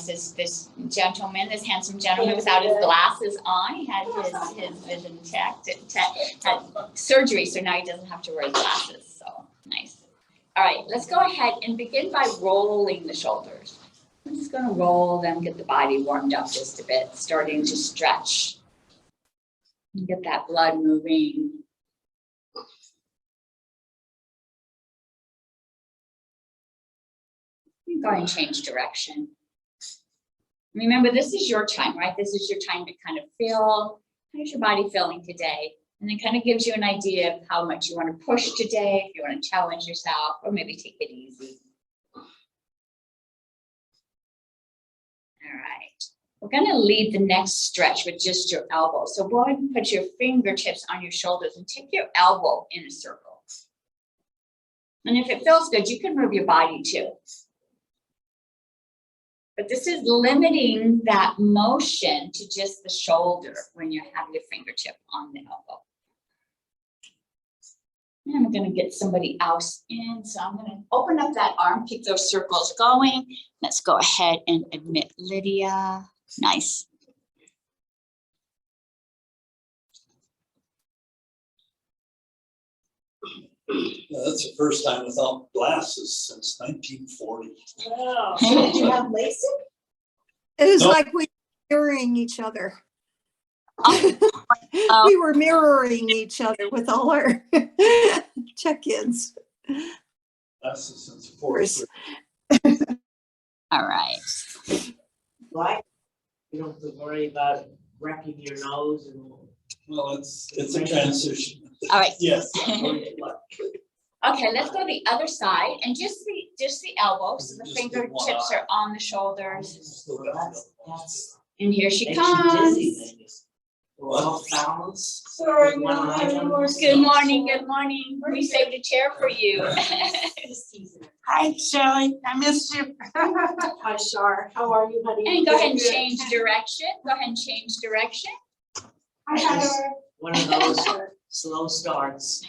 nice. This gentleman, this handsome gentleman without his glasses on, he had his vision checked, had surgery, so now he doesn't have to wear glasses, so nice. All right, let's go ahead and begin by rolling the shoulders. I'm just gonna roll them, get the body warmed up just a bit, starting to stretch. Get that blood moving. Go ahead and change direction. Remember, this is your time, right? This is your time to kind of feel, how's your body feeling today? And it kind of gives you an idea of how much you want to push today, if you want to challenge yourself, or maybe take it easy. All right. We're going to lead the next stretch with just your elbow. So go ahead and put your fingertips on your shoulders and take your elbow in a circle. And if it feels good, you can move your body too. But this is limiting that motion to just the shoulder when you have your fingertip on the elbow. And I'm going to get somebody else in. So I'm going to open up that arm, keep those circles going. Let's go ahead and admit Lydia. Nice. That's the first time without glasses since 1940. Wow. Did you have LASIK? It was Nope. like we were mirroring each other. We were mirroring each other with all our check-ins. Glasses since the 40s. All right. Right. You don't have to worry about wrecking your nose and. Well, it's a transition. All right. Yes. Okay, let's go the other side and just the elbows. So the fingertips are on the shoulders. That's And here she makes you comes. dizzy then. Well balanced. Sorry, One eye on the good morning, good morning. We saved a chair for you. Hi, Shelley. I missed you. Hi, Shar. How are you, honey? And go ahead and change direction. Go ahead and change direction. Hi, Heather. One of those slow starts.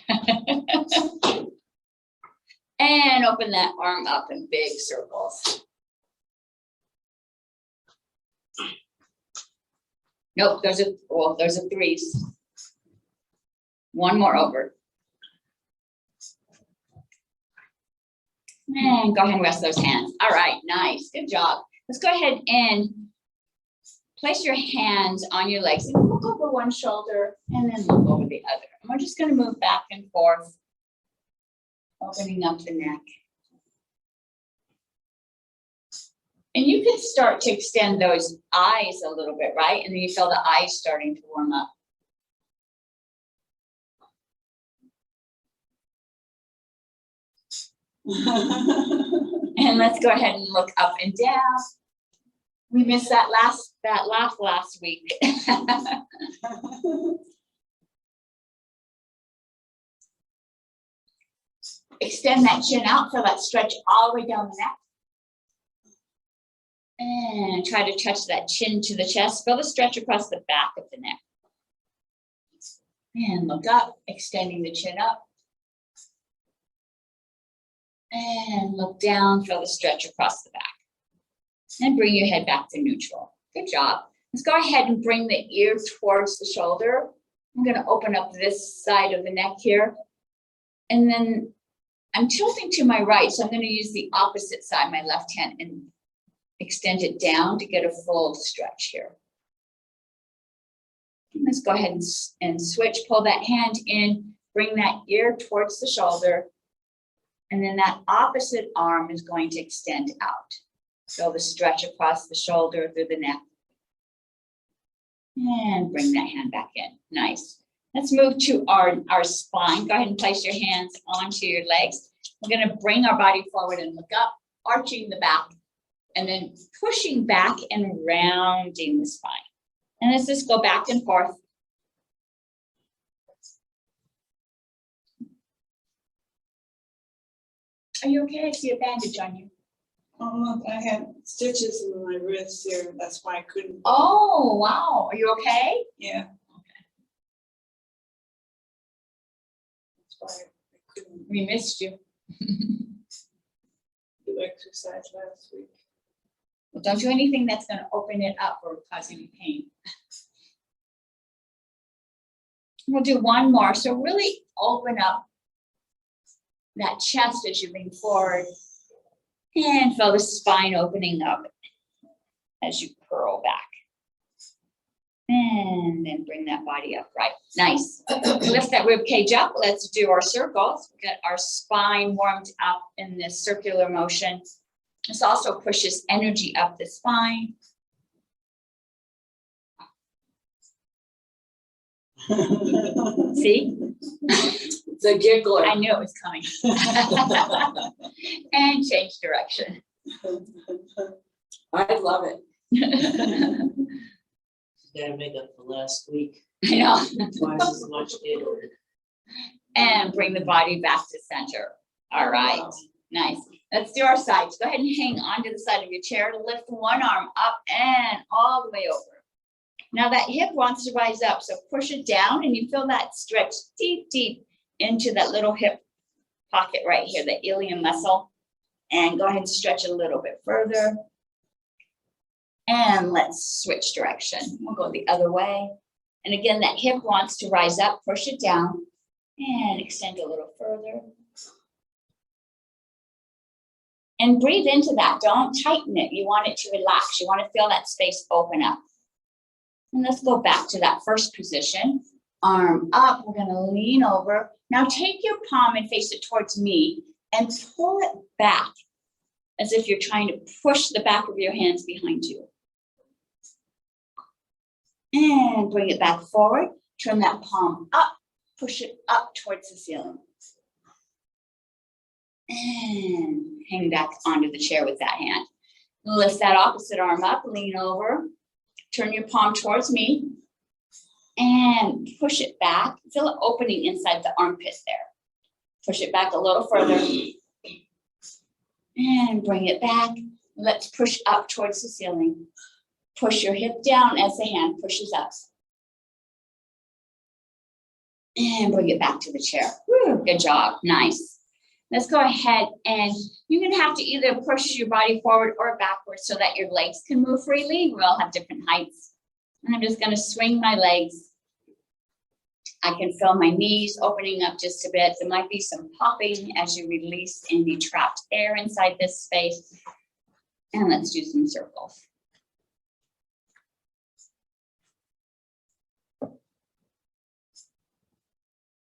And open that arm up in big circles. Nope, those are threes. One more over. And go ahead and rest those hands. All right, nice, good job. Let's go ahead and place your hands on your legs and look over one shoulder and then look over the other. And we're just gonna move back and forth, opening up the neck. And you can start to extend those eyes a little bit, right? And then you feel the eyes starting to warm up. And let's go ahead and look up and down. We missed that laugh last week. Extend that chin out, feel that stretch all the way down the neck. And try to touch that chin to the chest. Feel the stretch across the back of the neck. And look up, extending the chin up. And look down, feel the stretch across the back. And bring your head back to neutral. Good job. Let's go ahead and bring the ear towards the shoulder. I'm going to open up this side of the neck here. And then I'm tilting to my right, so I'm going to use the opposite side, my left hand, and extend it down to get a full stretch here. And let's go ahead and switch, pull that hand in, bring that ear towards the shoulder, and then that opposite arm is going to extend out. Feel the stretch across the shoulder through the neck. And bring that hand back in. Nice. Let's move to our spine. Go ahead and place your hands onto your legs. We're going to bring our body forward and look up, arching the back, and then pushing back and rounding the spine. And let's just go back and forth. Are you okay? I see a bandage on you. Oh, I had stitches in my wrist here. That's why I couldn't. Oh, wow. Are you okay? Yeah. That's why I couldn't We missed you. do exercise last week. Well, don't do anything that's gonna open it up or cause any pain. We'll do one more. So really open up that chest as you lean forward and feel the spine opening up as you curl back. And then bring that body up, right? Nice. Lift that rib cage up. Let's do our circles. Get our spine warmed up in this circular motion. This also pushes energy up the spine. See? The giggler. I knew it was coming. And change direction. I love it. I Gotta make up for last week. know. Twice as much giggling. And bring the body back to center. All right, Wow. nice. Let's do our sides. Go ahead and hang onto the side of your chair. Lift one arm up and all the way over. Now that hip wants to rise up, so push it down and you feel that stretch deep, deep into that little hip pocket right here, the ilium muscle. And go ahead and stretch a little bit further. And let's switch direction. We'll go the other way. And again, that hip wants to rise up, push it down and extend a little further. And breathe into that. Don't tighten it. You want it to relax. You want to feel that space open up. And let's go back to that first position. Arm up. We're going to lean over. Now take your palm and face it towards me and pull it back as if you're trying to push the back of your hands behind you. And bring it back forward. Turn that palm up. Push it up towards the ceiling. And hang back onto the chair with that hand. Lift that opposite arm up, lean over. Turn your palm towards me. And push it back. Feel it opening inside the armpit there. Push it back a little further. And bring it back. Let's push up towards the ceiling. Push your hip down as the hand pushes up. And bring it back to the chair. Woo, good job. Nice. Let's go ahead and you're going to have to either push your body forward or backwards so that your legs can move freely. We all have different heights. And I'm just going to swing my legs. I can feel my knees opening up just a bit. There might be some popping as you release any trapped air inside this space. And let's do some circles.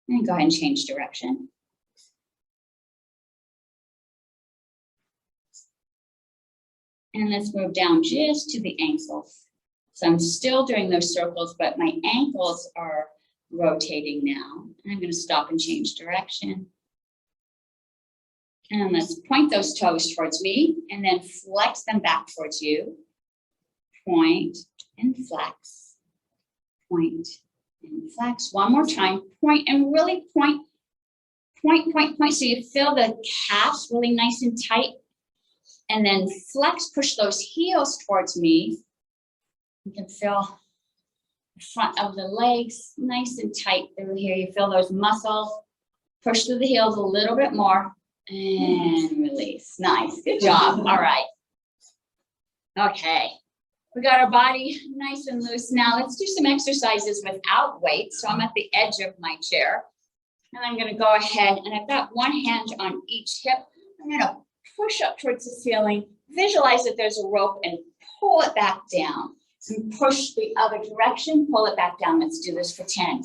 And go ahead and change direction. And let's move down just to the ankles. So I'm still doing those circles, but my ankles are rotating now. And I'm going to stop and change direction. And let's point those toes towards me and then flex them back towards you. Point and flex. Point and flex. One more time. Point and really point. Point, point, point. So you feel the calves really nice and tight. And then flex, push those heels towards me. You can feel the front of the legs nice and tight through here. You feel those muscles. Push through the heels a little bit more and release. Nice. Good job. All right. Okay. We got our body nice and loose. Now let's do some exercises without weight. So I'm at the edge of my chair and I'm going to go ahead and I've got one hand on each hip. I'm going to push up towards the ceiling, visualize that there's a rope and pull it back down and push the other direction, pull it back down. Let's do this for 10.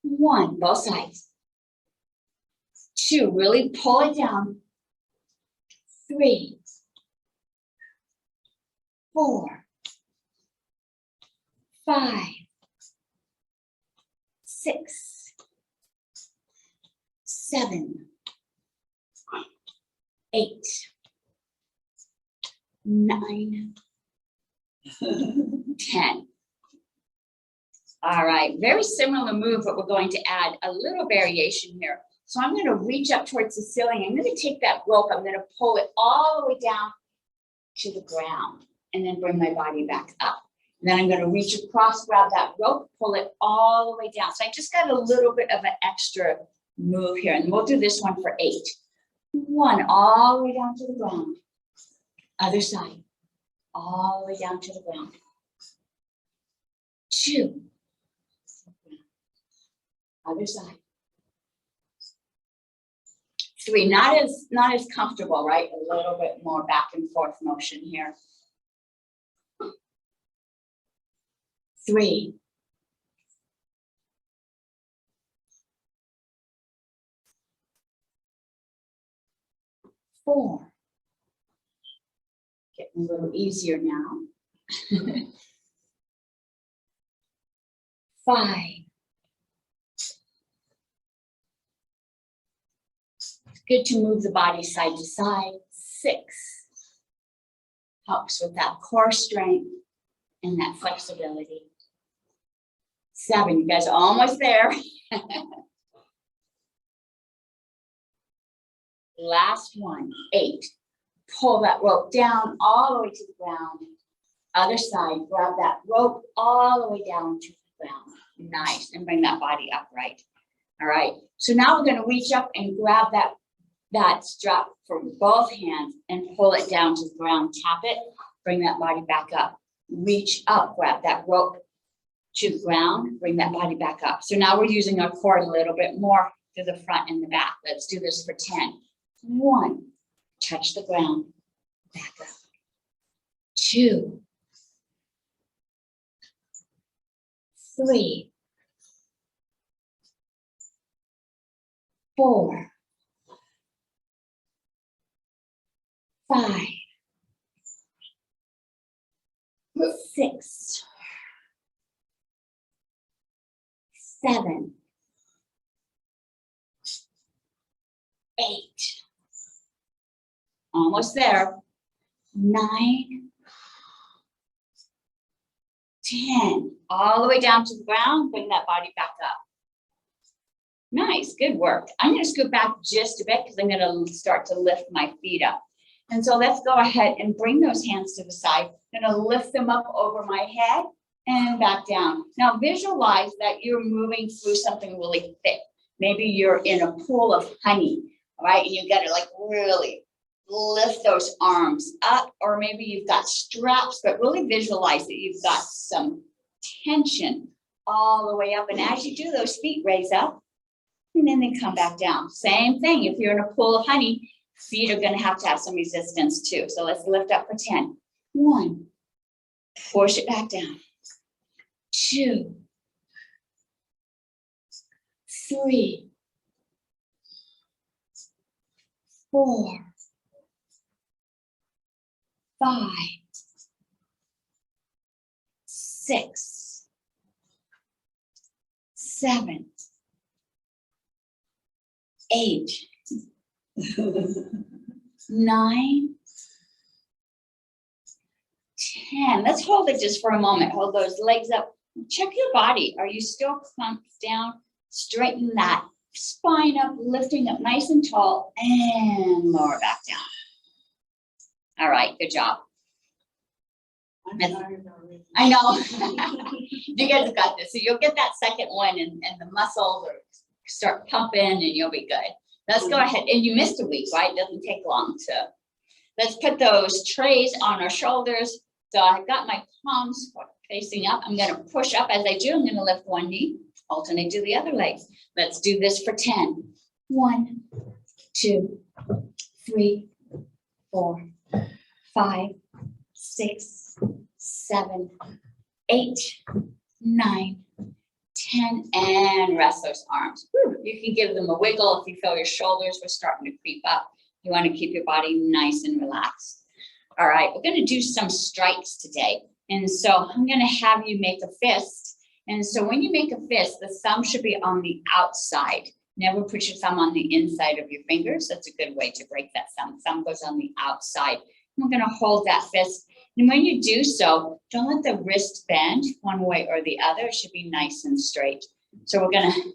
1, both sides. 2, really pull it down. 3, 4, 5, 6, 7, 8, 9, 10. All right, very similar move, but we're going to add a little variation here. So I'm going to reach up towards the ceiling. I'm going to take that rope. I'm going to pull it all the way down to the ground and then bring my body back up. And then I'm going to reach across, grab that rope, pull it all the way down. So I just got a little bit of an extra move here. And we'll do this one for 8. 1, all the way down to the ground. Other side. all the way down to the ground. 2. Other side. 3, not as comfortable, right? A little bit more back and forth motion here. 3. 4. Getting a little easier now. 5. It's good to move the body side to side. 6. Helps with that core strength and that flexibility. 7, you guys are almost there. Last one, 8. Pull that rope down all the way to the ground. Other side, grab that rope all the way down to the ground. Nice, and bring that body upright. All right, so now we're gonna reach up and grab that strap from both hands and pull it down to the ground, tap it, bring that body back up. Reach up, grab that rope to the ground, bring that body back up. So now we're using our core a little bit more to the front and the back. Let's do this for 10. 1, touch the ground, back up. 2, 3, 4, 5, 6, 7, 8. Almost there. 9, 10. All the way down to the ground. Bring that body back up. Nice, good work. I'm going to scoot back just a bit because I'm going to start to lift my feet up. And so let's go ahead and bring those hands to the side. I'm going to lift them up over my head and back down. Now visualize that you're moving through something really thick. Maybe you're in a pool of honey, all right? And you got to like really lift those arms up, or maybe you've got straps, but really visualize that you've got some tension all the way up. And as you do, those feet raise up and then they come back down. Same thing, if you're in a pool of honey, feet are going to have some resistance too. So let's lift up for 10. 1, push it back down. 2, 3, 4, 5, 6, 7, 8, 9, 10. Let's hold it just for a moment. Hold those legs up. Check your body. Are you still clumped down? Straighten that spine up, lifting up nice and tall, and lower back down. All right, good job. I'm tired already. I know. You guys have got this. So you'll get that second one and the muscles will start pumping and you'll be good. Let's go ahead. And you missed a week, right? It doesn't take long to. Let's put those trays on our shoulders. So I've got my palms facing up. I'm going to push up as I do. I'm going to lift one knee, alternate to the other leg. Let's do this for 10. 1, 2, 3, 4, 5, 6, 7, 8, 9, 10, and rest those arms. Whew. You can give them a wiggle if you feel your shoulders were starting to creep up. You want to keep your body nice and relaxed. All right, we're going to do some strikes today. And so I'm going to have you make a fist. And so when you make a fist, the thumb should be on the outside. Never put your thumb on the inside of your fingers. That's a good way to break that thumb. Thumb goes on the outside. We're going to hold that fist. And when you do so, don't let the wrist bend one way or the other. It should be nice and straight. So we're going to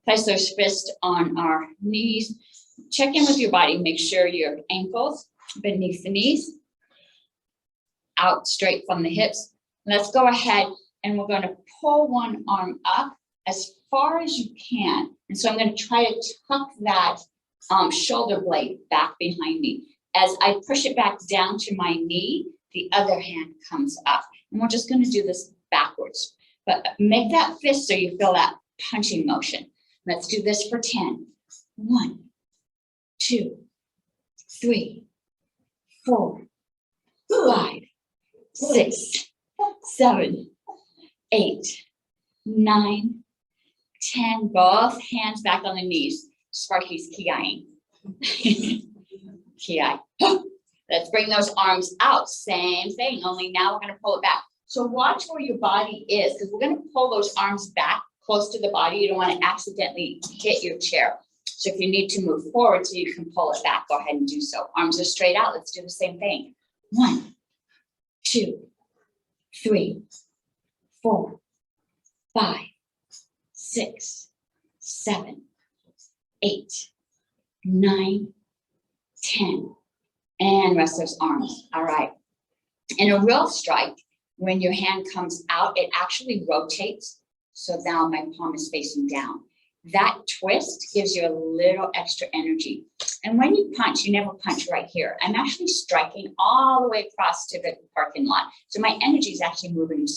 place those fists on our knees. Check in with your body. Make sure your ankles beneath the knees, out straight from the hips. Let's go ahead and we're going to pull one arm up as far as you can. And so I'm going to try to tuck that shoulder blade back behind me. As I push it back down to my knee, the other hand comes up. And we're just gonna do this backwards. But make that fist so you feel that punching motion. Let's do this for 10. 1, 2, 3, 4, 5, 6, 7, 8, 9, 10. Both hands back on the knees. Sparky's ki-ing. Ki. Let's bring those arms out. Same thing, only now we're gonna pull it back. So watch where your body is, because we're gonna pull those arms back close to the body. You don't want to accidentally hit your chair. So if you need to move forward so you can pull it back, go ahead and do so. Arms are straight out. Let's do the same thing. 1, 2, 3, 4, 5, 6, 7, 8, 9, 10. And rest those arms. All right. In a real strike, when your hand comes out, it actually rotates. So now my palm is facing down. That twist gives you a little extra energy. And when you punch, you never punch right here. I'm actually striking all the way across to the parking lot. So my energy is actually moving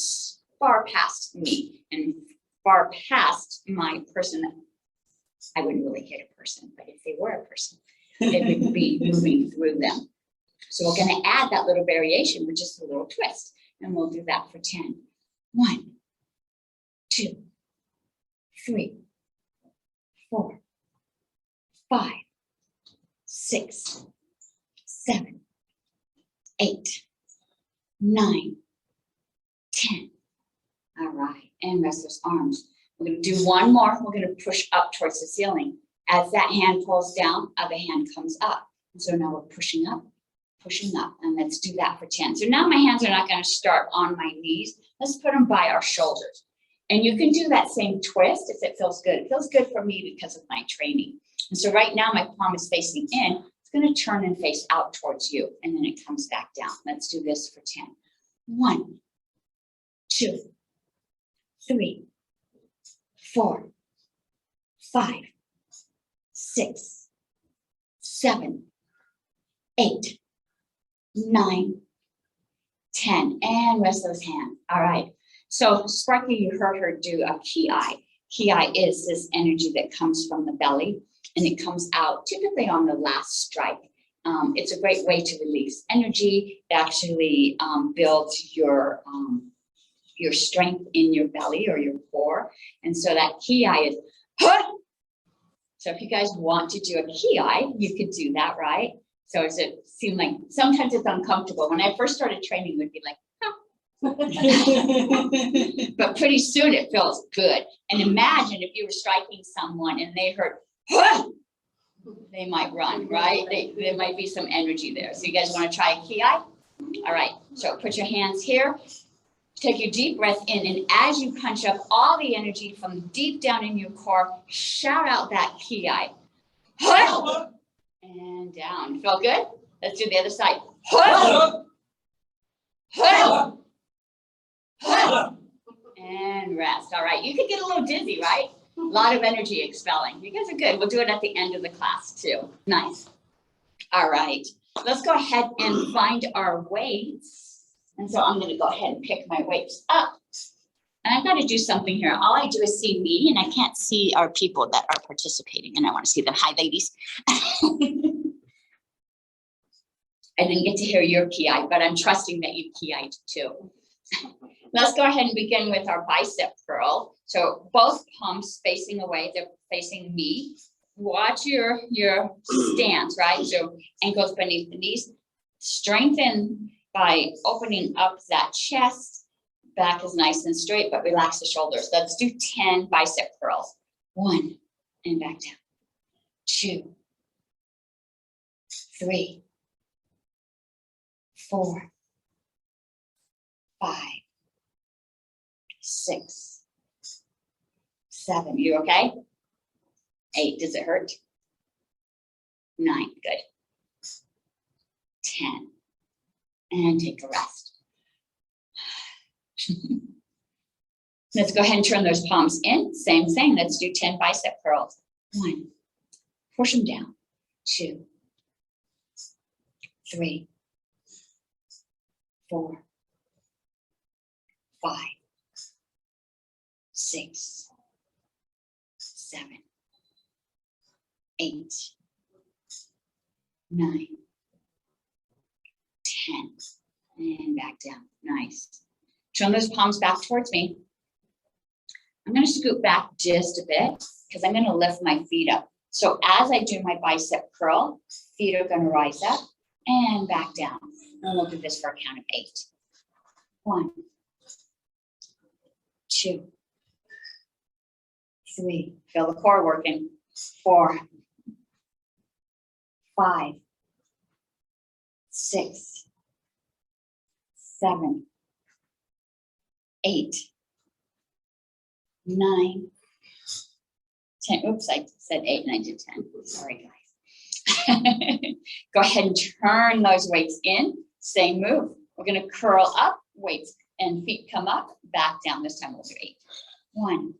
far past me and far past my person. I wouldn't really hit a person, but if they were a person, it would be moving through them. So we're going to add that little variation with just a little twist. And we'll do that for 10. 1, 2, 3, 4, 5, 6, 7, 8, 9, 10. All right, and rest those arms. We're going to do one more. We're going to push up towards the ceiling. As that hand pulls down, other hand comes up. And so now we're pushing up, and let's do that for 10. So now my hands are not going to start on my knees. Let's put them by our shoulders. And you can do that same twist if it feels good. It feels good for me because of my training. And so right now my palm is facing in. It's going to turn and face out towards you, and then it comes back down. Let's do this for 10. 1, 2, 3, 4, 5, 6, 7, 8, 9, 10, and rest those hands. All right. So Sparky, you heard her do a ki. Ki is this energy that comes from the belly, and it comes out typically on the last strike. It's a great way to release energy. It actually builds your strength in your belly or your core. And so that ki is, huh! So if you guys want to do a ki, you could do that, right? So does it seem like sometimes it's uncomfortable? When I first started training, it would be like, huh. But pretty soon it feels good. And imagine if you were striking someone and they heard, huh! They might run, right? There might be some energy there. So you guys want to try a ki? All right, so put your hands here. Take your deep breath in, and as you punch up all the energy from deep down in your core, shout out that ki. Huh! And down. Feel good? Let's do the other side. Huh! Huh! Huh! And rest. All right. You could get a little dizzy, right? A lot of energy expelling. You guys are good. We'll do it at the end of the class too. Nice. All right. Let's go ahead and find our weights. And so I'm going to go ahead and pick my weights up. And I've got to do something here. All I do is see me, and I can't see our people that are participating. And I want to see them. Hi, ladies. I didn't get to hear your ki, but I'm trusting that you ki'd too. Let's go ahead and begin with our bicep curl. So both palms facing away, they're facing me. Watch your stance, right? So ankles beneath the knees. Strengthen by opening up that chest. Back is nice and straight, but relax the shoulders. Let's do 10 bicep curls. 1, and back down. 2, 3, 4, 5, 6, 7. You okay? 8. Does it hurt? 9. Good. 10. And take a rest. Let's go ahead and turn those palms in. Same thing. Let's do 10 bicep curls. 1. Push them down. 2, 3, 4, 5, 6, 7, 8, 9, 10, and back down. Nice. Turn those palms back towards me. I'm going to scoot back just a bit because I'm going to lift my feet up. So as I do my bicep curl, feet are going to rise up and back down. And we'll do this for a count of 8. 1, 2, 3. Feel the core working. 4, 5, 6, 7, 8, 9, 10. Oops, I said 8 and I did 10. Sorry, guys. Go ahead and turn those weights in. Same move. We're going to curl up, weights and feet come up, back down. This time we'll do 8. 1,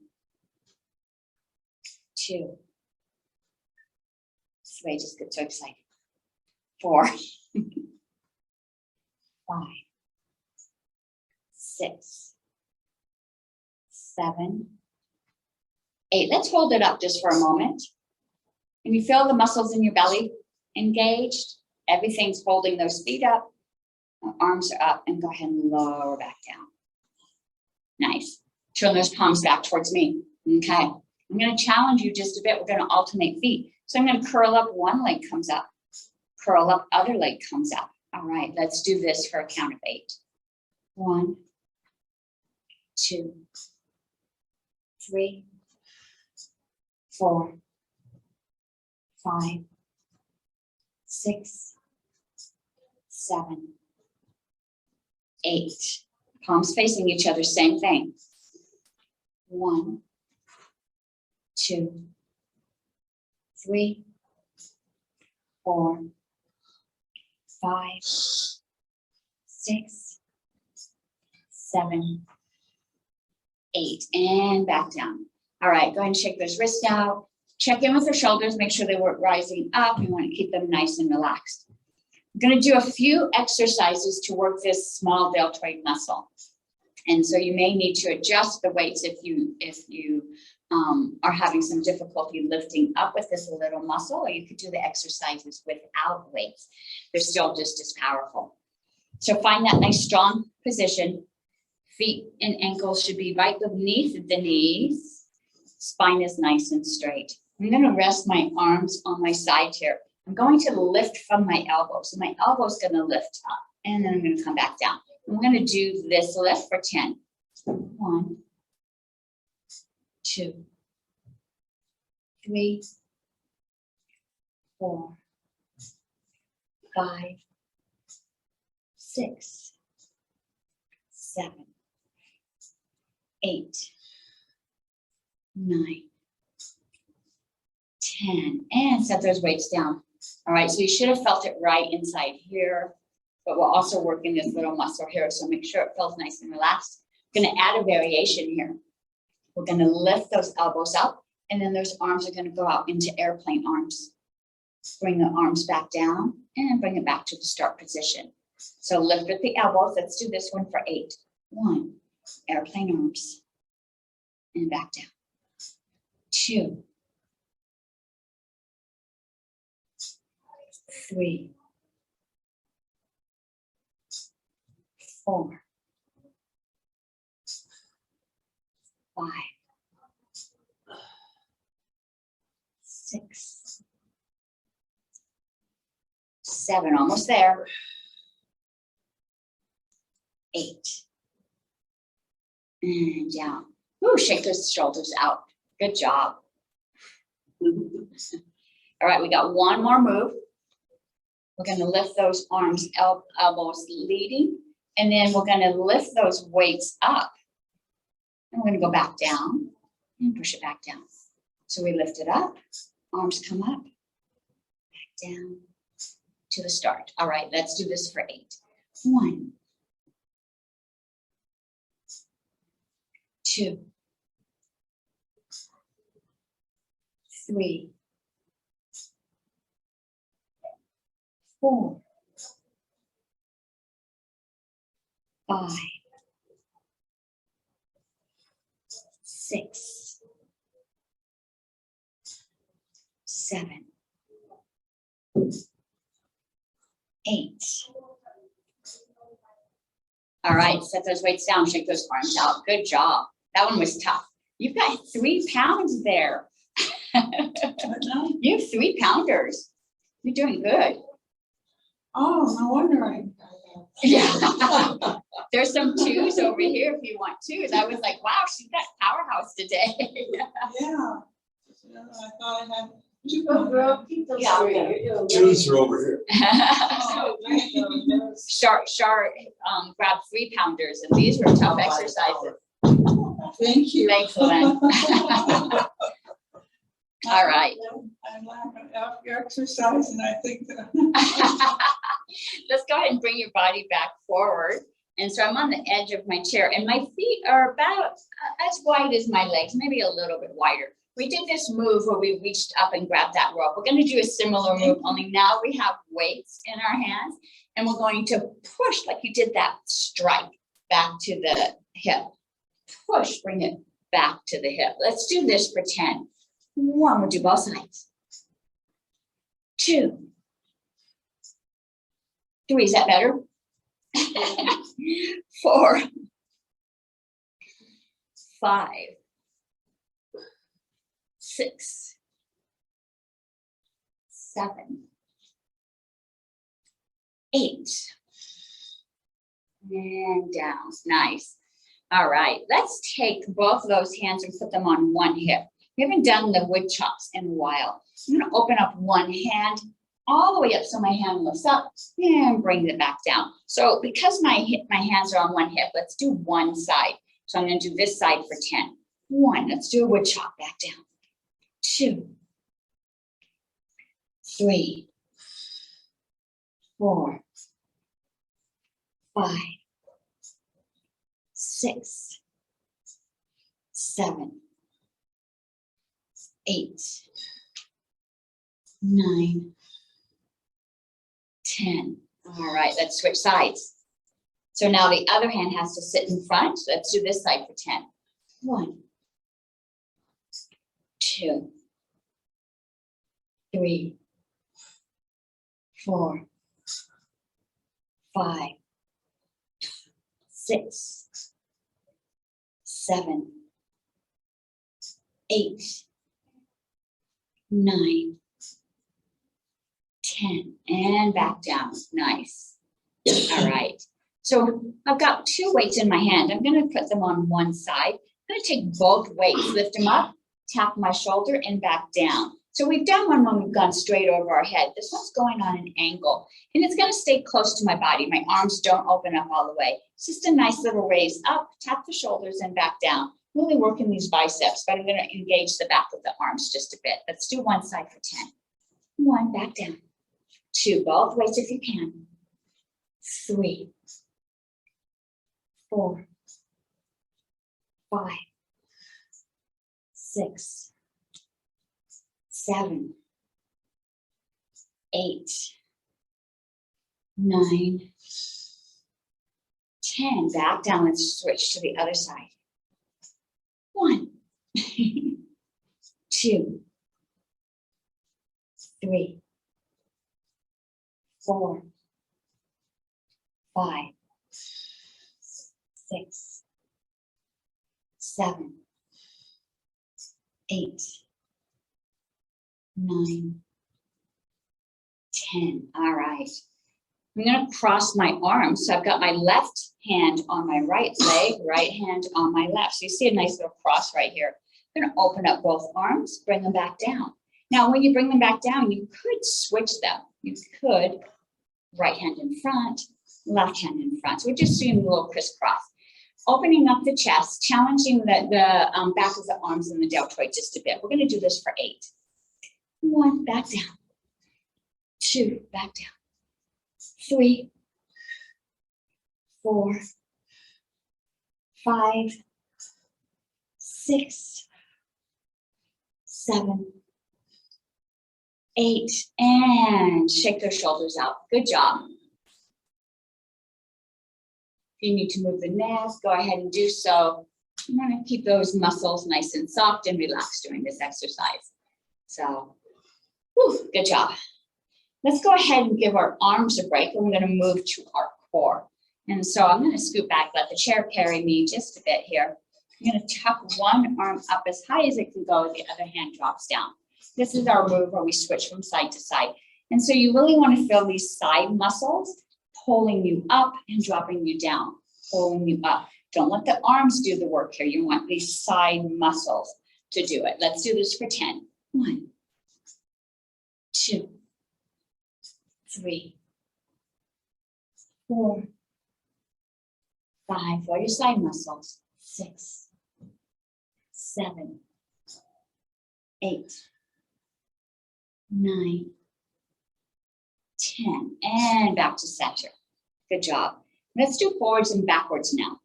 2, 3. Just get so excited. 4, 5, 6, 7, 8. Let's hold it up just for a moment. Can you feel the muscles in your belly engaged? Everything's holding those feet up. The arms are up, and go ahead and lower back down. Nice. Turn those palms back towards me. Okay. I'm going to challenge you just a bit. We're going to alternate feet. So I'm going to curl up. One leg comes up. Curl up. Other leg comes up. All right. Let's do this for a count of 8. 1, 2, 3, 4, 5, 6, 7, 8. Palms facing each other, same thing. 1, 2, 3, 4, 5, 6, 7, 8, and back down. All right, go ahead and shake those wrists out. Check in with your shoulders, make sure they weren't rising up. You want to keep them nice and relaxed. I'm going to do a few exercises to work this small deltoid muscle. And so you may need to adjust the weights if you are having some difficulty lifting up with this little muscle, or you could do the exercises without weights. They're still just as powerful. So find that nice strong position. Feet and ankles should be right beneath the knees. Spine is nice and straight. I'm going to rest my arms on my side here. I'm going to lift from my elbows. So my elbow's going to lift up, and then I'm going to come back down. I'm going to do this lift for 10. 1, 2, 3, 4, 5, 6, 7, 8, 9, 10, and set those weights down. All right, so you should have felt it right inside here, but we're also working this little muscle here, so make sure it feels nice and relaxed. I'm going to add a variation here. We're going to lift those elbows up, and then those arms are going to go out into airplane arms. Bring the arms back down and bring it back to the start position. So lift with the elbows. Let's do this one for 8. 1, airplane arms, and back down. 2, 3, 4, 5, 6, 7, almost there. 8, and down. Ooh, shake those shoulders out. Good job. All right, we got one more move. We're going to lift those arms, elbows leading, and then we're going to lift those weights up. And we're going to go back down and push it back down. So we lift it up, arms come up, back down to the start. All right, let's do this for 8. 1, 2, 3, 4, 5, 6, 7, 8. All right, set those weights down, shake those arms out. Good job. That one was tough. You've got 3 pounds there. But no, You have 3 pounders. You're doing good. oh, no wonder I. Yeah. There's some 2s over here if you want 2s. I was like, wow, she's got powerhouse today. Yeah. Yeah, I thought I had. Oh, girl, keep those Yeah. straight. You're doing Twos are over here. Oh, great. Shar grabbed 3 pounders, and these were tough exercises. Thank you. Thanks, Lynn. All right. I'm laughing at your exercise and I think that. Let's go ahead and bring your body back forward. And so I'm on the edge of my chair, and my feet are about as wide as my legs, maybe a little bit wider. We did this move where we reached up and grabbed that rope. We're going to do a similar move, only now we have weights in our hands, and we're going to push like you did that strike back to the hip. Push, bring it back to the hip. Let's do this for 10. 1, we'll do both sides. 2, 3, is that better? 4, 5, 6, 7, 8, and down. Nice. All right, let's take both of those hands and put them on one hip. We haven't done the wood chops in a while. I'm going to open up one hand all the way up so my hand lifts up and bring it back down. So because my hands are on one hip, let's do one side. So I'm going to do this side for 10. 1, let's do a wood chop back down. 2, 3, 4, 5, 6, 7, 8, 9, 10. All right, let's switch sides. So now the other hand has to sit in front. Let's do this side for 10. 1, 2, 3, 4, 5, 6, 7, 8, 9, 10, and back down. Nice. All right. So I've got 2 weights in my hand. I'm going to put them on one side. I'm going to take both weights, lift them up, tap my shoulder, and back down. So we've done one when we've gone straight over our head. This one's going on an angle, and it's going to stay close to my body. My arms don't open up all the way. It's just a nice little raise up, tap the shoulders, and back down. Really working these biceps, but I'm going to engage the back of the arms just a bit. Let's do one side for 10. 1, back down. 2, both weights if you can. 3, 4, 5, 6, 7, 8, 9, 10. Back down. Let's switch to the other side. 1, 2, 3, 4, 5, 6, 7, 8, 9, 10. All right. I'm going to cross my arms. So I've got my left hand on my right leg, right hand on my left. So you see a nice little cross right here. I'm going to open up both arms, bring them back down. Now, when you bring them back down, you could switch them. You could right hand in front, left hand in front. So we're just doing a little crisscross. Opening up the chest, challenging the back of the arms and the deltoid just a bit. We're going to do this for 8. 1, back down. 2, back down. 3, 4, 5, 6, 7, 8, and shake those shoulders out. Good job. If you need to move the neck, go ahead and do so. You want to keep those muscles nice and soft and relaxed during this exercise. So, whew, good job. Let's go ahead and give our arms a break. We're going to move to our core. And so I'm going to scoot back, let the chair carry me just a bit here. I'm going to tuck one arm up as high as it can go, the other hand drops down. This is our move where we switch from side to side. And so you really want to feel these side muscles pulling you up and dropping you down, pulling you up. Don't let the arms do the work here. You want these side muscles to do it. Let's do this for 10. 1, 2, 3, 4, 5. For your side muscles. 6, 7, 8, 9, 10, and back to center. Good job. Let's do forwards and backwards now.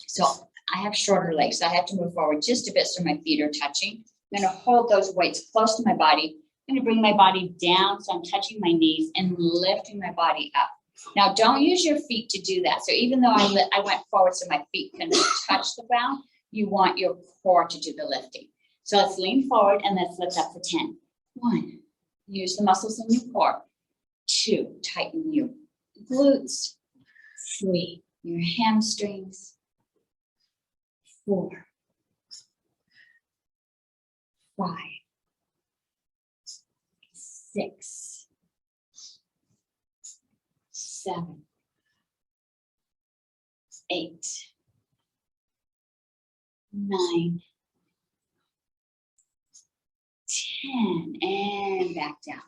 So I have shorter legs, so I have to move forward just a bit so my feet are touching. I'm going to hold those weights close to my body. I'm going to bring my body down so I'm touching my knees and lifting my body up. Now, don't use your feet to do that. So even though I went forward so my feet can touch the ground, you want your core to do the lifting. So let's lean forward and let's lift up for 10. 1, use the muscles in your core. 2, tighten your glutes. 3, your hamstrings. 4, 5, 6, 7, 8, 9, 10, and back down.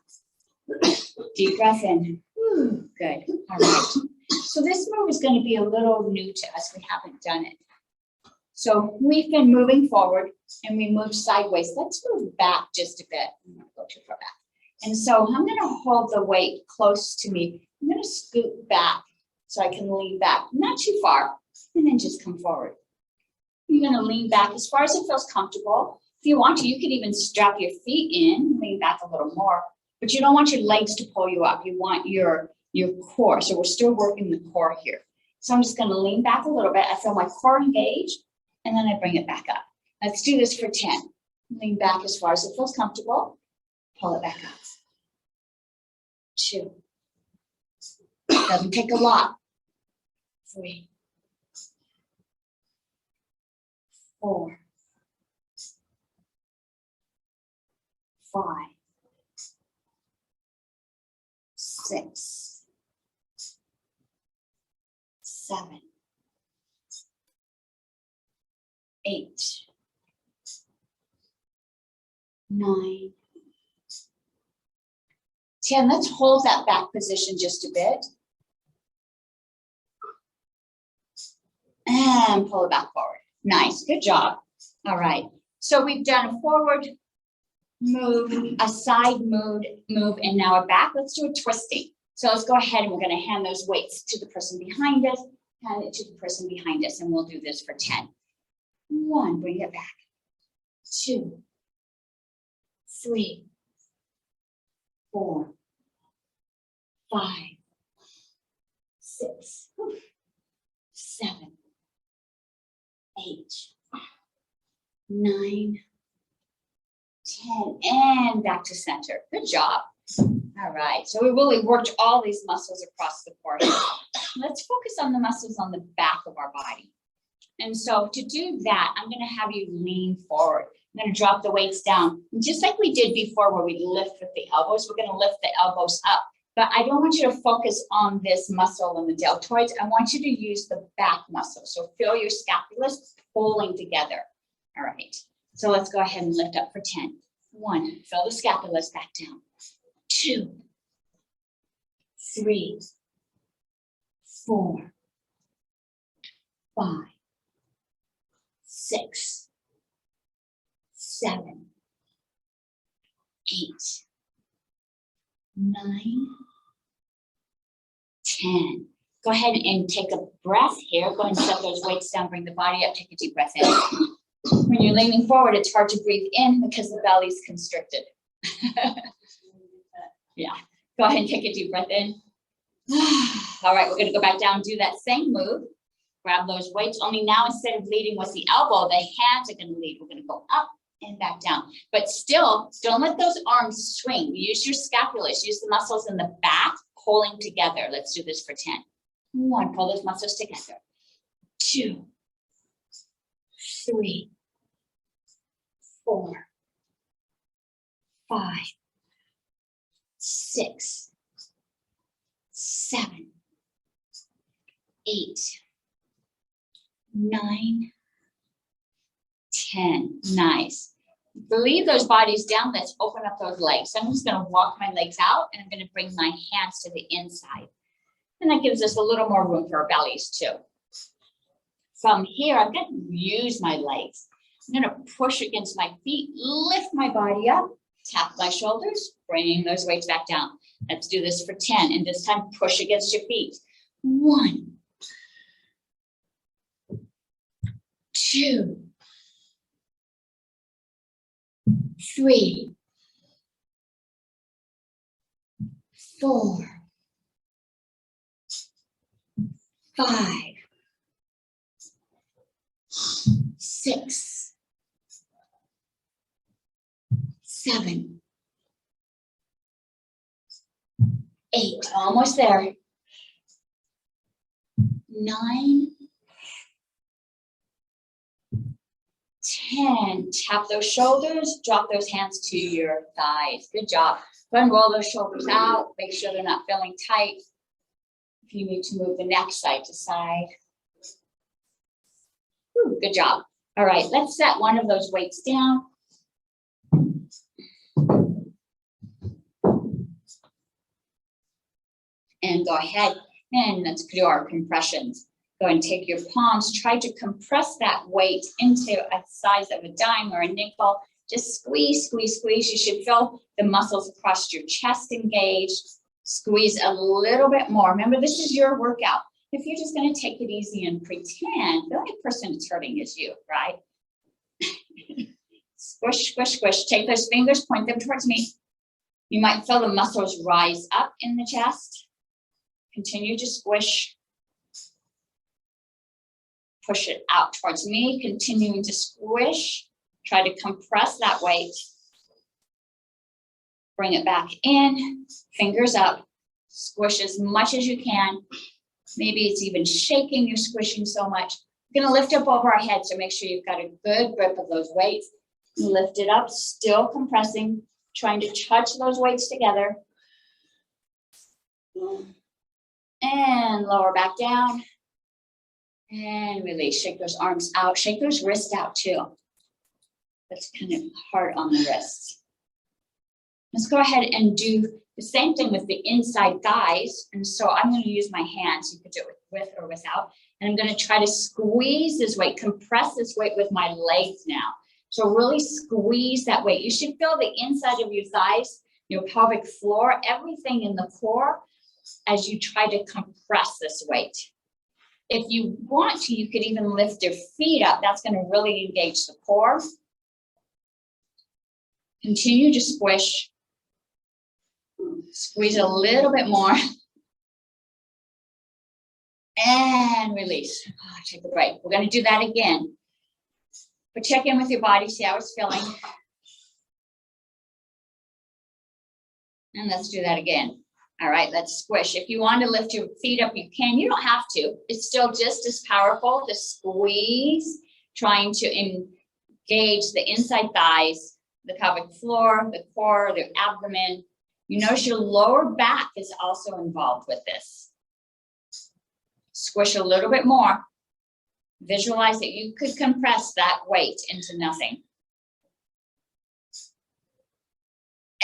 Deep breath in. Whew, good. All right. So this move is going to be a little new to us. We haven't done it. So we've been moving forward and we moved sideways. Let's move back just a bit. I'm going to go too far back. And so I'm going to hold the weight close to me. I'm going to scoot back so I can lean back, not too far, and then just come forward. You're going to lean back as far as it feels comfortable. If you want to, you could even strap your feet in, lean back a little more, but you don't want your legs to pull you up. You want your core. So we're still working the core here. So I'm just going to lean back a little bit. I feel my core engaged, and then I bring it back up. Let's do this for 10. Lean back as far as it feels comfortable. Pull it back up. 2. Doesn't take a lot. 3, 4, 5, 6, 7, 8, 9, 10. Let's hold that back position just a bit. And pull it back forward. Nice, good job. All right, so we've done a forward move, a side move, and now a back. Let's do a twisting. So let's go ahead and we're gonna hand those weights to the person behind us, hand it to the person behind us, and we'll do this for 10. 1, bring it back. 2, 3, 4, 5, 6, 7, 8, 9, 10, and back to center. Good job. All right, so we really worked all these muscles across the core. Let's focus on the muscles on the back of our body. And so to do that, I'm going to have you lean forward. I'm going to drop the weights down. And just like we did before where we lift with the elbows, we're going to lift the elbows up. But I don't want you to focus on this muscle in the deltoids. I want you to use the back muscle. So feel your scapulus pulling together. All right. So let's go ahead and lift up for 10. 1, feel the scapulus back down. 2, 3, 4, 5, 6, 7, 8, 9, 10. Go ahead and take a breath here. Go ahead and set those weights down, bring the body up, take a deep breath in. When you're leaning forward, it's hard to breathe in because the belly's constricted. Yeah, go ahead and take a deep breath in. All right, we're gonna go back down, do that same move. Grab those weights, only now instead of leading with the elbow, the hands are gonna lead. We're gonna go up and back down. But still, don't let those arms swing. Use your scapulas, use the muscles in the back, pulling together. Let's do this for 10. 1, pull those muscles together. 2, 3, 4, 5, 6, 7, 8, 9, 10. Nice. Leave those bodies down. Let's open up those legs. I'm just going to walk my legs out and I'm going to bring my hands to the inside. And that gives us a little more room for our bellies too. From here, I'm going to use my legs. I'm going to push against my feet, lift my body up, tap my shoulders, bring those weights back down. Let's do this for 10. And this time, push against your feet. 1, 2, 3, 4, 5, 6, 7, 8, almost there. 9, 10, tap those shoulders, drop those hands to your thighs. Good job. Go ahead and roll those shoulders out. Make sure they're not feeling tight. If you need to move the neck side to side. Whew, good job. All right, let's set one of those weights down. And go ahead and let's do our compressions. Go and take your palms, try to compress that weight into a size of a dime or a nickel. Just squeeze, squeeze, squeeze. You should feel the muscles across your chest engaged. Squeeze a little bit more. Remember, this is your workout. If you're just going to take it easy and pretend, the only person that's hurting is you, right? Squish, squish, squish. Take those fingers, point them towards me. You might feel the muscles rise up in the chest. Continue to squish. Push it out towards me, continuing to squish. Try to compress that weight. Bring it back in, fingers up. Squish as much as you can. Maybe it's even shaking, you're squishing so much. We're gonna lift up over our head, so make sure you've got a good grip of those weights. Lift it up, still compressing, trying to touch those weights together. And lower back down. And release, shake those arms out, shake those wrists out too. That's kind of hard on the wrists. Let's go ahead and do the same thing with the inside thighs. And so I'm going to use my hands. You could do it with or without. And I'm going to try to squeeze this weight, compress this weight with my legs now. So really squeeze that weight. You should feel the inside of your thighs, your pelvic floor, everything in the core as you try to compress this weight. If you want to, you could even lift your feet up. That's going to really engage the core. Continue to squish. Squeeze a little bit more. And release. Oh, take a break. We're going to do that again. But check in with your body, see how it's feeling. And let's do that again. All right, let's squish. If you want to lift your feet up, you can. You don't have to. It's still just as powerful to squeeze, trying to engage the inside thighs, the pelvic floor, the core, the abdomen. You notice your lower back is also involved with this. Squish a little bit more. Visualize that you could compress that weight into nothing.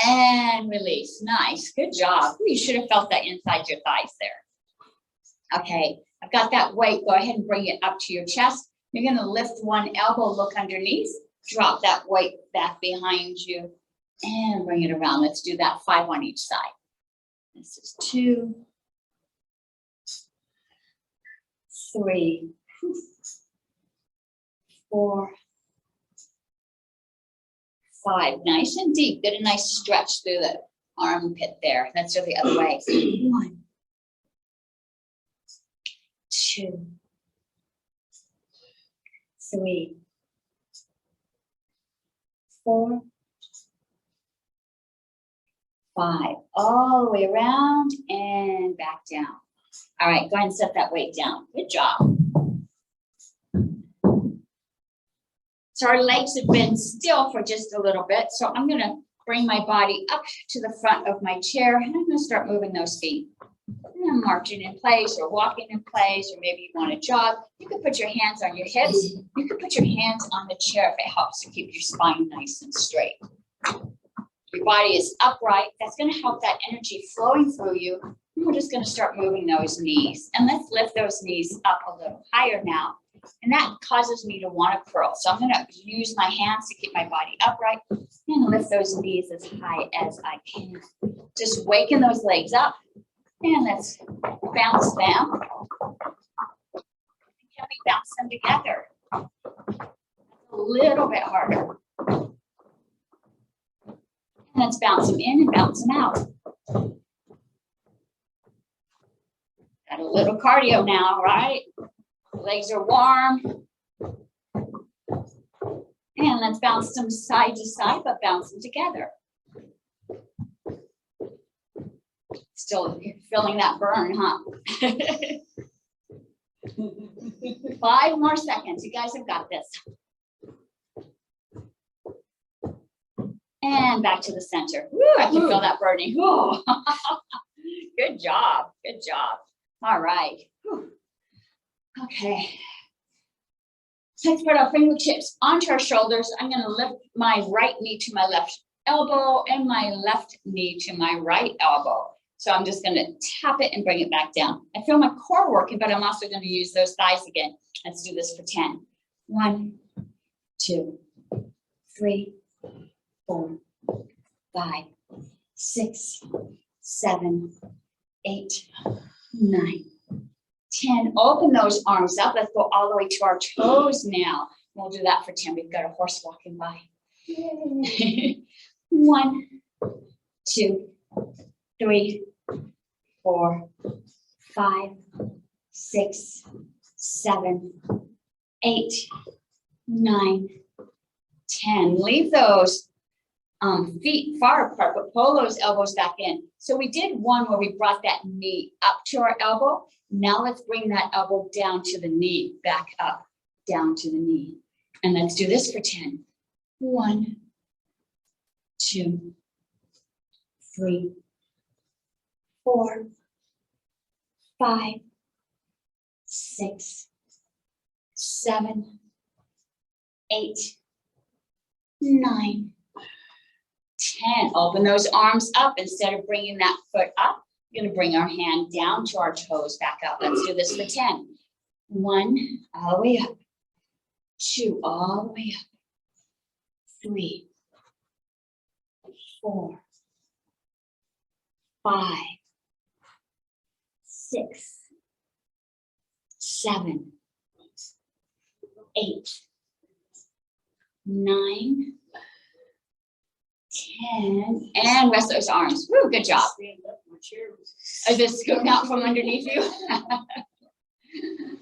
And release. Nice. Good job. You should have felt that inside your thighs there. Okay. I've got that weight. Go ahead and bring it up to your chest. You're going to lift one elbow, look underneath, drop that weight back behind you, and bring it around. Let's do that 5 on each side. This is 2, 3, 4, 5. Nice and deep. Get a nice stretch through the armpit there. Let's do the other way. 1, 2, 3, 4, 5, all the way around and back down. All right, go ahead and set that weight down. Good job. So our legs have been still for just a little bit. So I'm gonna bring my body up to the front of my chair and I'm gonna start moving those feet. And I'm marching in place or walking in place, or maybe you wanna jog. You can put your hands on your hips. You can put your hands on the chair if it helps to keep your spine nice and straight. Your body is upright. That's gonna help that energy flowing through you. And we're just gonna start moving those knees. And let's lift those knees up a little higher now. And that causes me to want to curl. So I'm going to use my hands to keep my body upright and lift those knees as high as I can. Just waken those legs up and let's bounce them. Can we bounce them together? A little bit harder. And let's bounce them in and bounce them out. Got a little cardio now, right? Legs are warm. And let's bounce them side to side, but bounce them together. Still feeling that burn, huh? 5 more seconds. You guys have got this. And back to the center. Woo, I can feel that burning. Woo. Good job. Good job. All right. Whew. Okay. Let's put our fingertips onto our shoulders. I'm going to lift my right knee to my left elbow and my left knee to my right elbow. So I'm just going to tap it and bring it back down. I feel my core working, but I'm also going to use those thighs again. Let's do this for 10. 1, 2, 3, 4, 5, 6, 7, 8, 9, 10. Open those arms up. Let's go all the way to our toes now. We'll do that for 10. We've got a horse walking by. 1, 2, 3, 4, 5, 6, 7, 8, 9, 10. Leave those feet far apart, but pull those elbows back in. So we did one where we brought that knee up to our elbow. Now let's bring that elbow down to the knee, back up, down to the knee. And let's do this for 10. 1, 2, 3, 4, 5, 6, 7, 8, 9, 10. Open those arms up. Instead of bringing that foot up, we're going to bring our hand down to our toes, back up. Let's do this for 10. 1, all the way up. 2, all the way up. 3, 4, 5, 6, 7, 8, 9, 10, and rest those arms. Woo, good job. Is this scooting out from underneath you?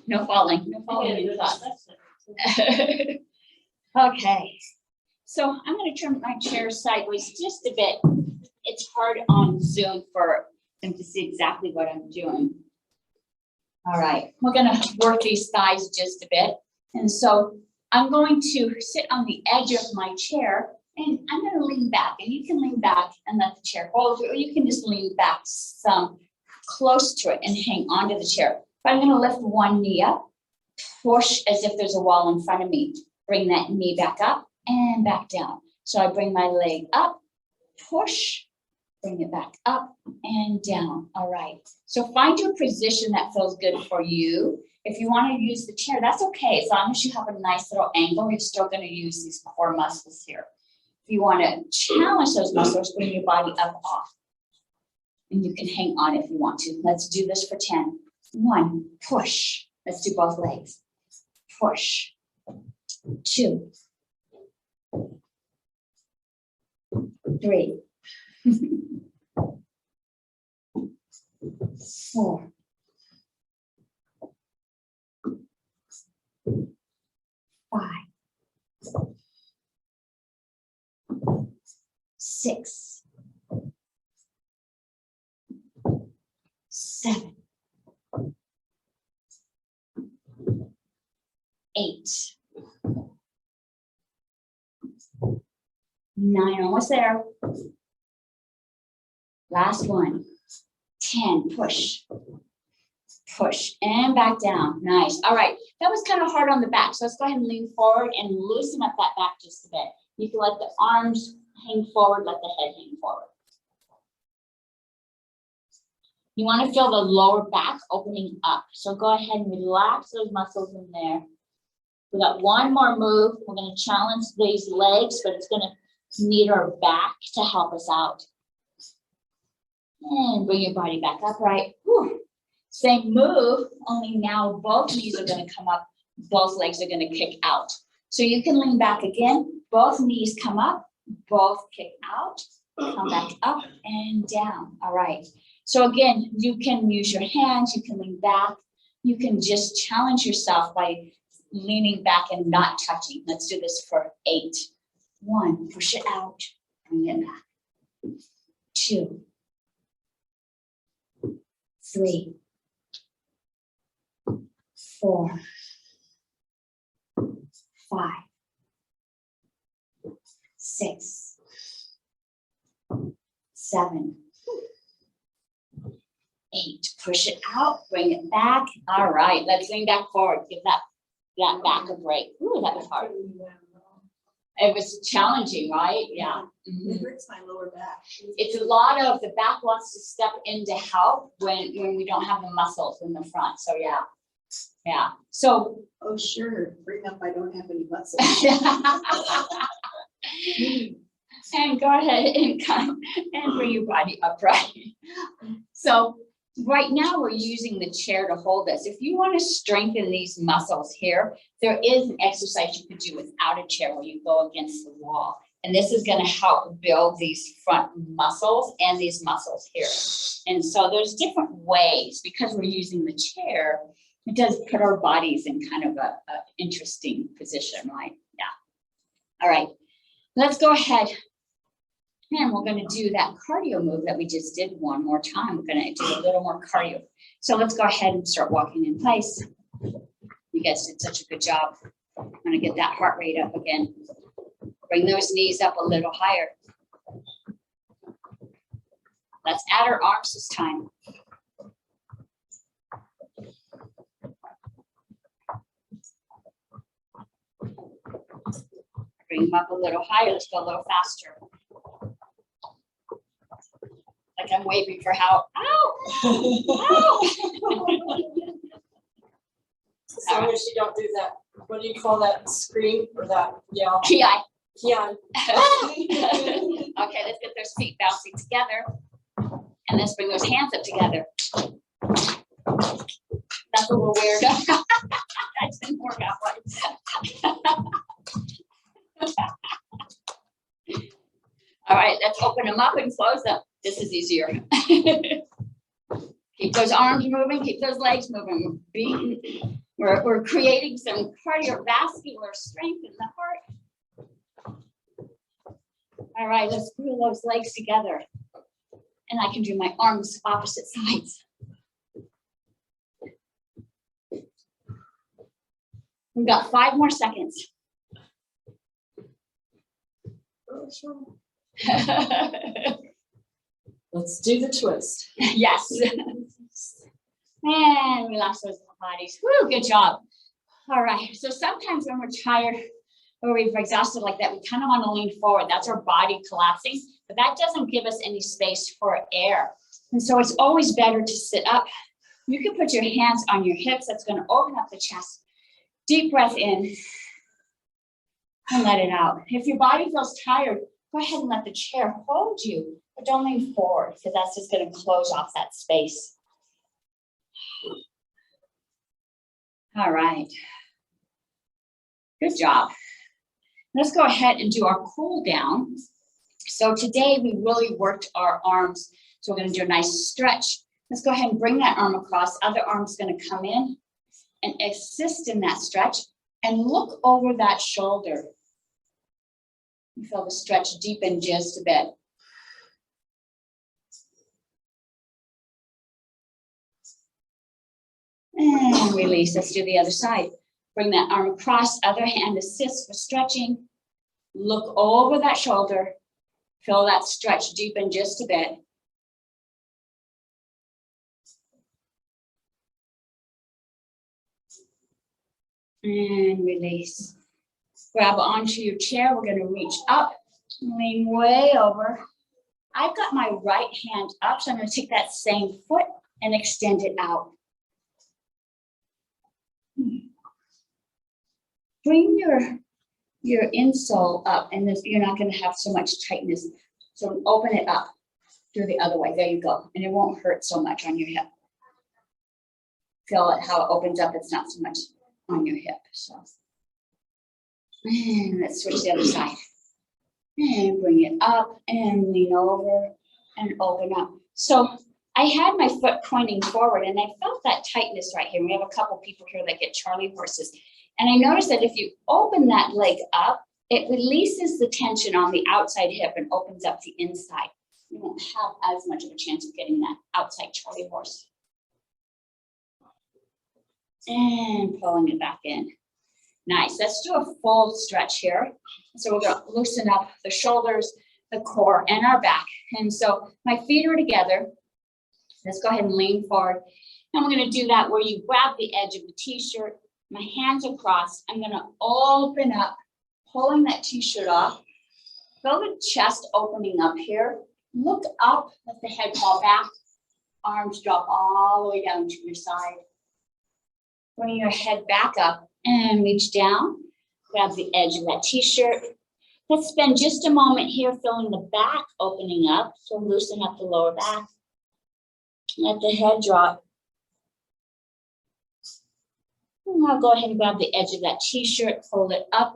No falling, no falling in class. Okay, so I'm going to turn my chair sideways just a bit. It's hard on Zoom for them to see exactly what I'm doing. All right, we're going to work these thighs just a bit. And so I'm going to sit on the edge of my chair and I'm going to lean back, and you can lean back and let the chair hold you, or you can just lean back some close to it and hang onto the chair. But I'm going to lift one knee up, push as if there's a wall in front of me. Bring that knee back up and back down. So I bring my leg up, push, bring it back up and down. All right. So find your position that feels good for you. If you want to use the chair, that's okay. As long as you have a nice little angle, you're still going to use these core muscles here. If you want to challenge those muscles, bring your body up off. And you can hang on if you want to. Let's do this for 10. 1, push. Let's do both legs. Push. 2, 3, 4, 5, 6, 7, 8, 9, almost there. Last one. 10, push. Push and back down. Nice. All right. That was kind of hard on the back. So let's go ahead and lean forward and loosen up that back just a bit. You can let the arms hang forward, let the head hang forward. You want to feel the lower back opening up. So go ahead and relax those muscles in there. We got one more move. We're going to challenge these legs, but it's going to need our back to help us out. And bring your body back upright. Whew. Same move, only now both knees are going to come up, both legs are going to kick out. So you can lean back again, both knees come up, both kick out, come back up and down. All right. So again, you can use your hands, you can lean back, you can just challenge yourself by leaning back and not touching. Let's do this for 8. 1, push it out, bring it back. 2, 3, 4, 5, 6, 7, 8. Push it out, bring it back. All right, let's lean back forward. Give that back a break. Ooh, that was hard. It was challenging, right? Yeah. It hurts my lower back. It's a lot of the back wants to step in to help when we don't have the muscles in the front. So yeah. Yeah. So Oh, sure. Bring up, I don't have any muscles. and go ahead and come and bring your body upright. So right now we're using the chair to hold us. If you want to strengthen these muscles here, there is an exercise you could do without a chair where you go against the wall. And this is going to help build these front muscles and these muscles here. And so there's different ways because we're using the chair. It does put our bodies in kind of a interesting position, right? Yeah. All right. Let's go ahead. And we're going to do that cardio move that we just did one more time. We're going to do a little more cardio. So let's go ahead and start walking in place. You guys did such a good job. I'm going to get that heart rate up again. Bring those knees up a little higher. Let's add our arms this time. Bring them up a little higher. Let's go a little faster. Like I'm waving for help. Ow! Ow! As long as you don't do that, what do you call that scream or that yell? Ki. Yeah. Okay, let's get those feet bouncing together. And let's bring those hands up together. That's a little weird. That didn't work out right. All right, let's open them up and close them. This is easier. Keep those arms moving, keep those legs moving. We're creating some cardiovascular strength in the heart. All right, let's glue those legs together. And I can do my arms opposite sides. We've got 5 more seconds. Let's do the twist. Yes. And relax those bodies. Woo, good job. All right. So sometimes when we're tired or we've exhausted like that, we kind of want to lean forward. That's our body collapsing, but that doesn't give us any space for air. And so it's always better to sit up. You can put your hands on your hips. That's going to open up the chest. Deep breath in and let it out. If your body feels tired, go ahead and let the chair hold you, but don't lean forward because that's just going to close off that space. All right. Good job. Let's go ahead and do our cool down. So today we really worked our arms. So we're going to do a nice stretch. Let's go ahead and bring that arm across. Other arm's going to come in and assist in that stretch and look over that shoulder. You feel the stretch deepen just a bit. And release. Let's do the other side. Bring that arm across, other hand assist for stretching. Look over that shoulder. Feel that stretch deepen just a bit. And release. Grab onto your chair. We're going to reach up, lean way over. I've got my right hand up, so I'm going to take that same foot and extend it out. Bring your insole up, and this, you're not going to have so much tightness. So open it up. Do the other way. There you go. And it won't hurt so much on your hip. Feel it how it opens up. It's not so much on your hip. So, and let's switch the other side. And bring it up and lean over and open up. So I had my foot pointing forward, and I felt that tightness right here. We have a couple people here that get Charlie horses. And I noticed that if you open that leg up, it releases the tension on the outside hip and opens up the inside. You won't have as much of a chance of getting that outside Charlie horse. And pulling it back in. Nice. Let's do a full stretch here. So we're going to loosen up the shoulders, the core, and our back. And so my feet are together. Let's go ahead and lean forward. And we're going to do that where you grab the edge of the t-shirt. My hands across. I'm going to open up, pulling that t-shirt off. Feel the chest opening up here. Look up, let the head fall back. Arms drop all the way down to your side. Bring your head back up and reach down. Grab the edge of that t-shirt. Let's spend just a moment here feeling the back opening up. So loosen up the lower back. Let the head drop. And I'll go ahead and grab the edge of that t-shirt, fold it up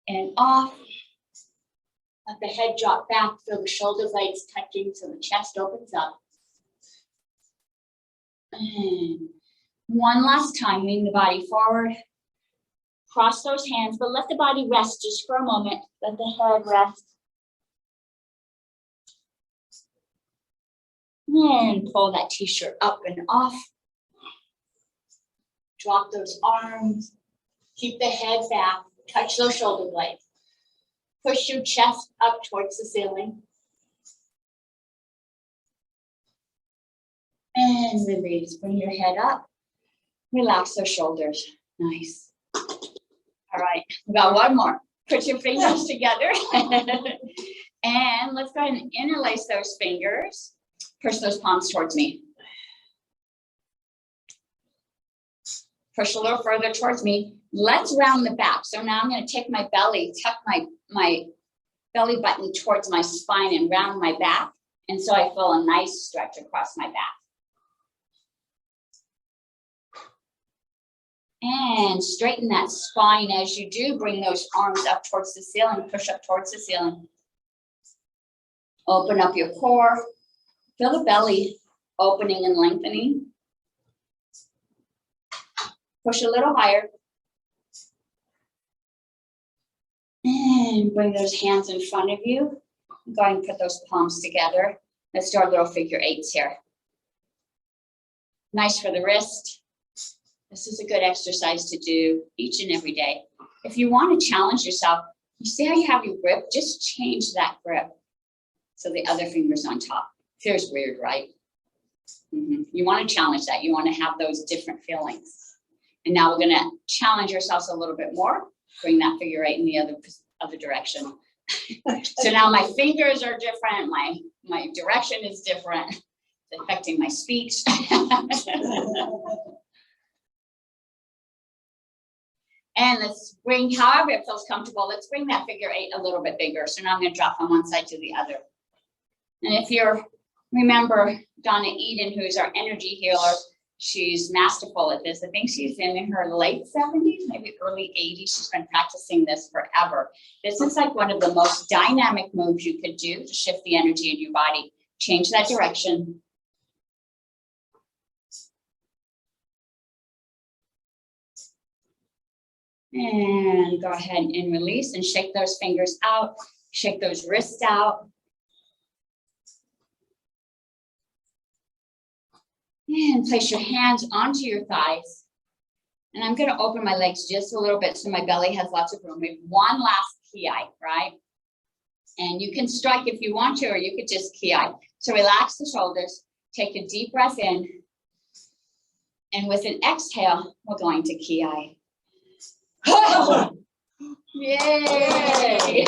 and off. Let the head drop back, feel the shoulder blades touching so the chest opens up. And one last time, lean the body forward. Cross those hands, but let the body rest just for a moment. Let the head rest. And pull that t-shirt up and off. Drop those arms. Keep the head back. Touch those shoulder blades. Push your chest up towards the ceiling. And release. Bring your head up. Relax those shoulders. Nice. All right, we got one more. Put your fingers together. And let's go ahead and interlace those fingers. Push those palms towards me. Push a little further towards me. Let's round the back. So now I'm going to take my belly, tuck my belly button towards my spine and round my back. And so I feel a nice stretch across my back. And straighten that spine as you do. Bring those arms up towards the ceiling. Push up towards the ceiling. Open up your core. Feel the belly opening and lengthening. Push a little higher. And bring those hands in front of you. Go ahead and put those palms together. Let's do our little figure eights here. Nice for the wrist. This is a good exercise to do each and every day. If you want to challenge yourself, you see how you have your grip? Just change that grip so the other finger's on top. Feels weird, right? You want to challenge that. You want to have those different feelings. And now we're going to challenge ourselves a little bit more. Bring that figure eight in the other direction. So now my fingers are different. My direction is different. It's affecting my speech. And let's bring, however it feels comfortable, let's bring that figure eight a little bit bigger. So now I'm going to drop from one side to the other. And if you remember Donna Eden, who's our energy healer, she's masterful at this. I think she's in her late 70s, maybe early 80s. She's been practicing this forever. This is like one of the most dynamic moves you could do to shift the energy in your body. Change that direction. And go ahead and release and shake those fingers out. Shake those wrists out. And place your hands onto your thighs. And I'm gonna open my legs just a little bit so my belly has lots of room. We have one last ki, right? And you can strike if you want to, or you could just ki. So relax the shoulders, take a deep breath in. And with an exhale, we're going to ki. Yay!